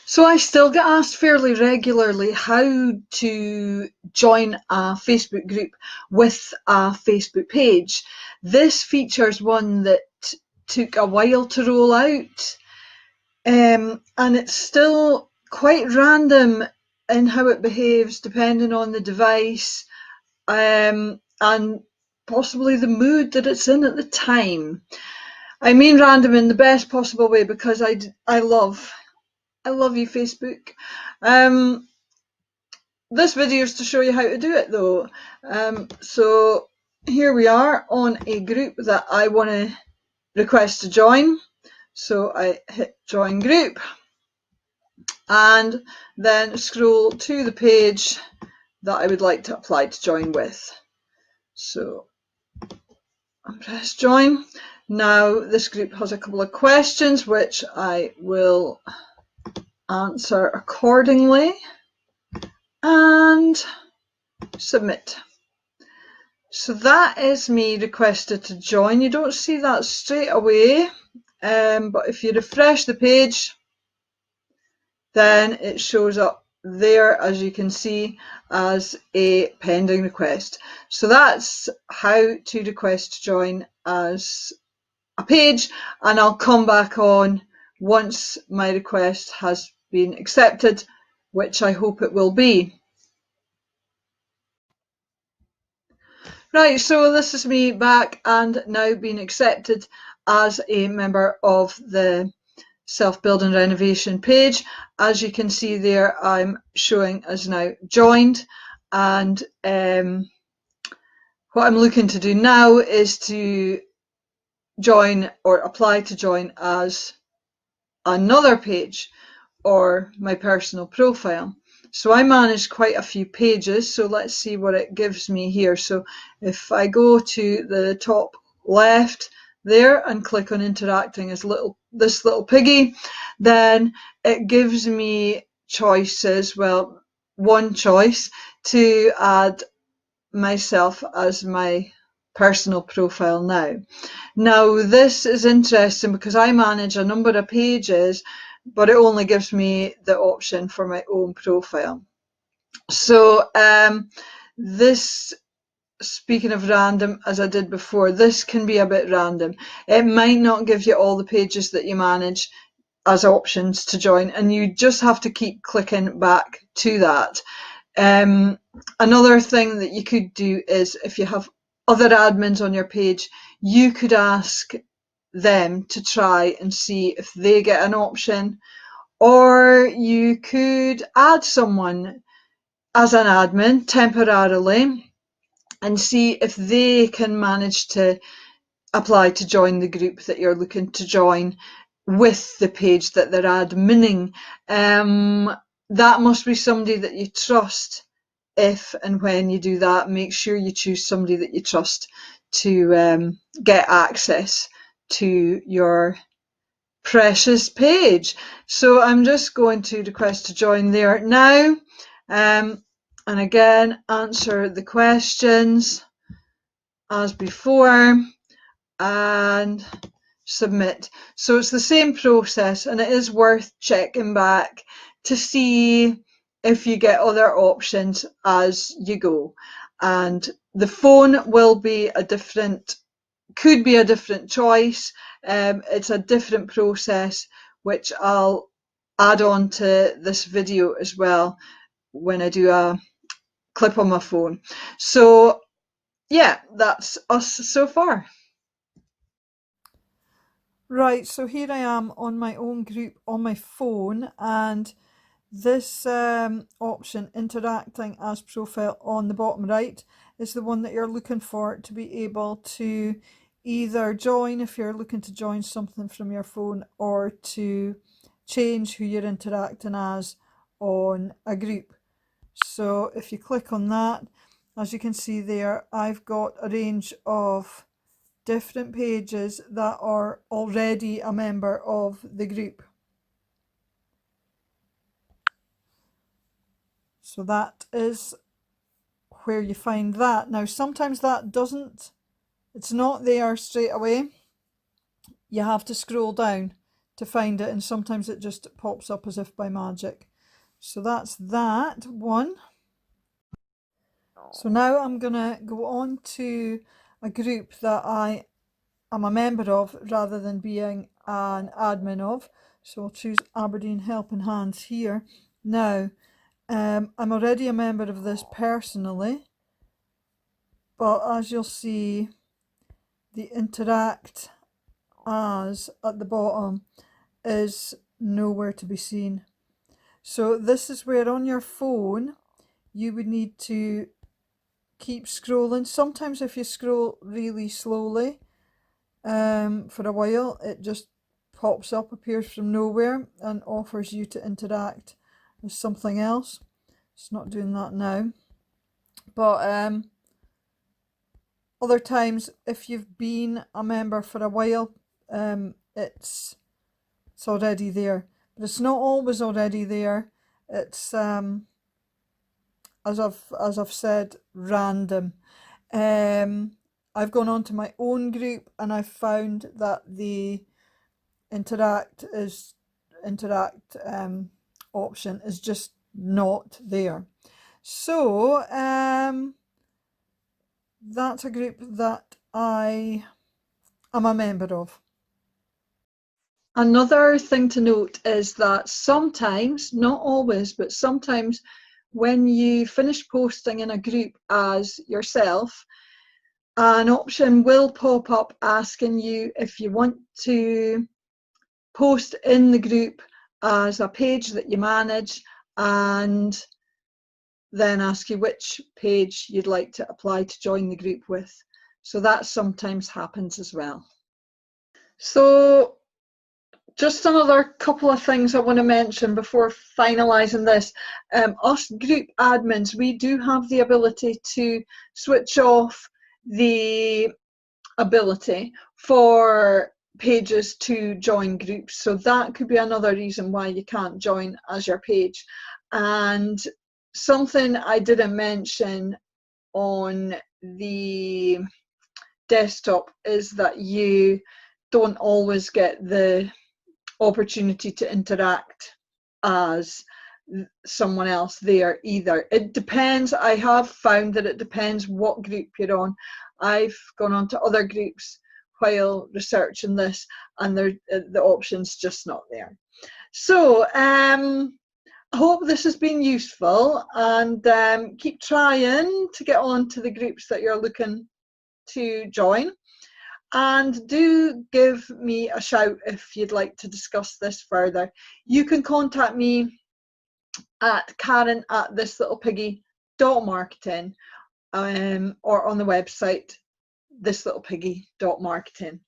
So I still get asked fairly regularly how to join a Facebook group with a Facebook page. This features one that took a while to roll out, and it's still quite random in how it behaves depending on the device, and possibly the mood that it's in at the time. I mean random in the best possible way because I love you, Facebook. Um, this video is to show you how to do it though. So here we are on a group that I want to request to join. So I hit join group and then scroll to the page that I would like to apply to join with. So I press join. Now this group has a couple of questions which I will answer accordingly and submit. So that is me requested to join. You don't see that straight away, but if you refresh the page, then it shows up there, as you can see, as a pending request. So that's how to request to join as a page, and I'll come back on once my request has been accepted, which I hope it will be. Right, so this is me back and now being accepted as a member of the Self-Build and Renovation page. As you can see there, I'm showing as now joined, and what I'm looking to do now is to join or apply to join as another page or my personal profile. So I manage quite a few pages, so let's see what it gives me here. So if I go to the top left there and click on interacting as this little piggy, then it gives me choices. Well, one choice to add myself as my personal profile now. Now this is interesting because I manage a number of pages, but it only gives me the option for my own profile. So this, speaking of random, as I did before, this can be a bit random. It might not give you all the pages that you manage as options to join, and you just have to keep clicking back to that. Another thing that you could do is, if you have other admins on your page, you could ask them to try and see if they get an option, or you could add someone as an admin temporarily and see if they can manage to apply to join the group that you're looking to join with the page that they're adminning. That must be somebody that you trust. If and when you do that, make sure you choose somebody that you trust to get access to your precious page. So I'm just going to request to join there now, and again answer the questions as before and submit. So it's the same process, and it is worth checking back to see if you get other options as you go. And the phone will be could be a different choice. It's a different process, which I'll add on to this video as well when I do a clip on my phone. So yeah, that's us so far. Right, so here I am on my own group on my phone, and this option, interacting as profile on the bottom right, is the one that you're looking for to be able to either join if you're looking to join something from your phone, or to change who you're interacting as on a group. So if you click on that, as you can see there, I've got a range of different pages that are already a member of the group. So that is where you find that. Now sometimes that it's not there straight away. You have to scroll down to find it, and sometimes it just pops up as if by magic. So that's that one. So now I'm gonna go on to a group that I am a member of rather than being an admin of. So I'll choose Aberdeen Helping Hands here. Now, I'm already a member of this personally, but as you'll see, the interact as at the bottom is nowhere to be seen. So this is where on your phone you would need to keep scrolling. Sometimes if you scroll really slowly for a while, it just pops up, appears from nowhere, and offers you to interact with something else. It's not doing that now. But other times, if you've been a member for a while, it's already there. But it's not always already there. It's as I've said, random. I've gone on to my own group and I've found that the interact option is just not there. So that's a group that I am a member of. Another thing to note is that sometimes, not always, but sometimes when you finish posting in a group as yourself, an option will pop up asking you if you want to post in the group as a page that you manage, and then ask you which page you'd like to apply to join the group with. So that sometimes happens as well. So just another couple of things I want to mention before finalising this. Us group admins, we do have the ability to switch off the ability for pages to join groups. So that could be another reason why you can't join as your page. And something I didn't mention on the desktop is that you don't always get the opportunity to interact as someone else there either. It depends. I have found that it depends what group you're on. I've gone on to other groups while researching this, and the option's just not there. So I hope this has been useful, and keep trying to get on to the groups that you're looking to join. And do give me a shout if you'd like to discuss this further. You can contact me at Karen@thislittlepiggy.marketing or on the website thislittlepiggy.marketing.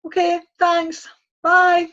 Okay, thanks. Bye.